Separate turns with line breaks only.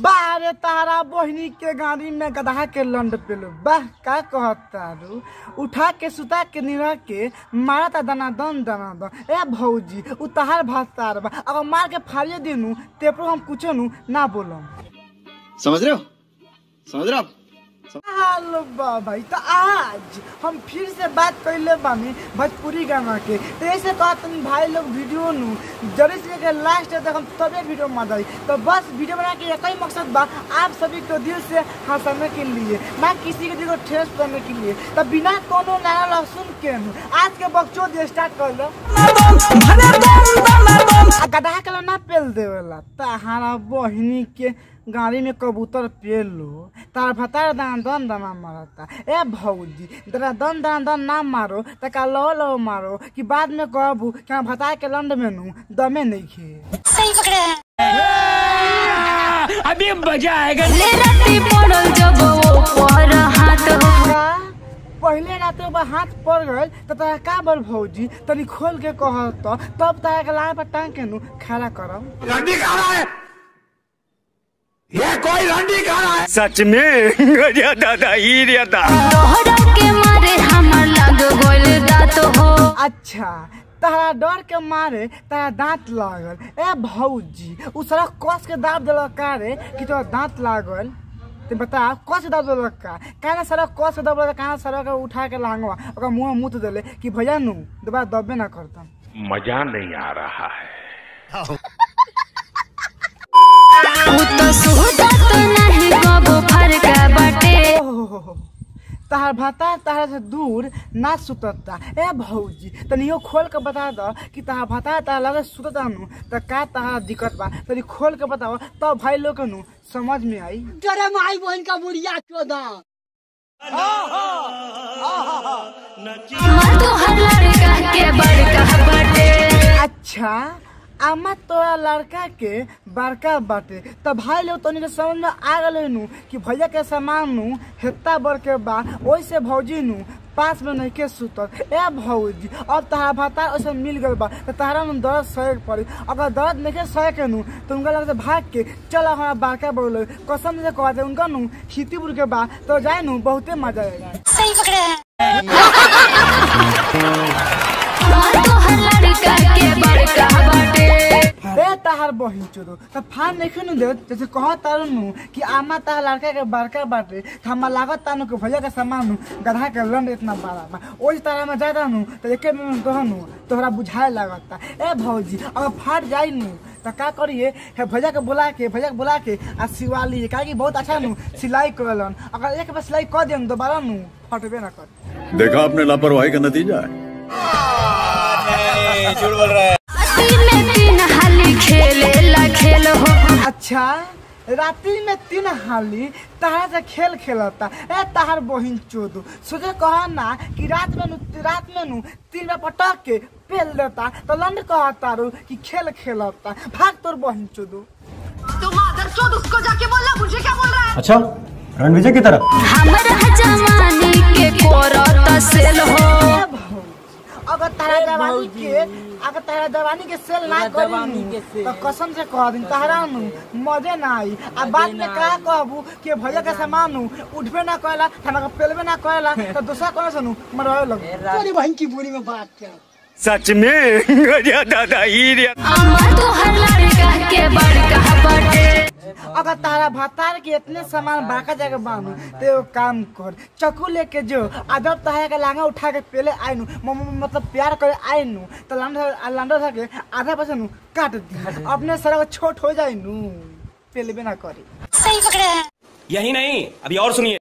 बारे तारा बहनी के गाड़ी में गधा के लंड पेलो बाह का कहतारू उठा के सुता के निरा के मारा ता दाना दन ए भौजी उतार भातार बा अगर मार के फाड़िए देनू तेपरो हम कुछो नु ना बोलम।
समझ रहे हो
हेलो भाई तो आज हम फिर से बात कैले बानी भोजपुरी गाना के तो ऐसे कहते भाई लोग वीडियो नु जरूर से के लास्ट तक हम तबे वीडियो मजाई तो बस वीडियो बना के एक ही मकसद बा आप सभी को दिल से हंसाने के लिए ना किसी के दिल को ठेस करने के लिए तो बिना कोनो नया सुन के आज के बकचोद स्टार्ट कर लो गधा के ना पेल देवेला तारा बहिनी के गाड़ी में कबूतर पेलो तार भतार दान दन दाना मारता ए भौजी तेरा दन ना मारो तका लो मारो कि बाद में कहबू कि भतार के लंड में नु दमे नहीं खे। सही पकड़े अभी मजा आएगा ले राती पड़ल जब वो पर हाथ होगा पहले रात में हाथ पड़ गए तो तारा का बोल भौजी तनी खोल के कहत तब तारा के लाए पर टांग के नु खड़ा करम लंडी खा रहा है ये कोई लंडी खा रहा है सच में दादा ही रहता तोहरा के मारे हमर लग गोल दांत हो। अच्छा तारा डर के मारे तारा दांत लागल ए भौजी उ सारा कस के दाब देल का रे कि तोरा दांत लागल ते बता कस के दाब देल का काना सारा कस के दाब काना सारा के उठा के लांगवा ओका मुंह मुत देले कि भैया नु दोबारा दबे ना करता
मजा नहीं आ रहा है।
तहार भाता तहार से दूर ना सुतता ए भौजी तनियो खोल के बता दो कि तहार भाता तहार लगे सुतता नु त का तहार दिक्कत बा तनी खोल के बताओ तब भाई लोग नु समझ में आई तेरे माई बहन का बुढ़िया चोदा अच्छा आमा तोरा लड़का के बड़का बाटे तब भाई लोग तनी के समझ में आ गए नु कि भैया के सामान नु हेत्ता बर के बा ओइसे भौजी नु पास में नहीं के सुतल ए भौजी अब तहार भाता ऐसे मिल गल बा तो तहरा नु दर्द सहे पड़ी अगर दर्द नहीं के सहे के नु तो उनका लगता भाग के चल हमारा बड़का बोल कसम से कहते उनका नु खितीपुर के बा तो जाए नु बहुते मजा आएगा। सही पकड़े ताहार बहिन चोदो त फान नहीं नु दे जैसे कह तारू नु कि आमा ताहार लड़का के बड़का बाटे हमार लागत तानु के भैया के सामान नु गधा के लंड इतना बड़ा बा ओइ तारा में जाता नु त एके में कहनु तोहरा बुझाए लागता ए भौजी अगर फाट जाई नु त का करिए हे भैया के बुला के आ सिवाली काहे कि बहुत अच्छा नु सिलाई करलन अगर एक बार सिलाई कर देम दोबारा नु फटबे ना कर।
देखा आपने लापरवाही का नतीजा है। झूठ बोल रहा है। खेल हो अच्छा रात्रि में 3 हाली तहरा से खेल खेलता ए तहार बहिन चोदो सोचे कहा ना कि रात में नु 3 बार पटक के पेल देता तो लंड कहता रो कि खेल खेलता भाग तोर बहिन चोदो तो मादर चोद उसको जाके बोलना मुझे क्या बोल रहा है। अच्छा रणविजय की तरफ हमरा जवानी के कोरता सेल हो अगर तारा जवानी के सेल ना करी तो कसम से कह दिन तारा नु मजे ना आई आ बाद में का कहबू कि भैया के सामान नु उठबे ना कहला थाना के पेलबे ना कहला तो दूसरा कोन से नु मरवाए लग तेरी बहन की बुरी में बात क्या सच में दादा ही रे अम्मा तो हर लड़का के बड़का बाटे अगर तारा भातार के इतने सामान बाका जगह बानू तो काम कर चक्कू लेके जो आदब तारा के लांगा उठा के पहले आइनु मतलब प्यार करे आइनु तो लांडो था के आधा पैसा नु काट दी अपने सारा छोट हो जाए नु पहले भी ना करे। सही पकड़े।
यही नहीं अभी और सुनिए।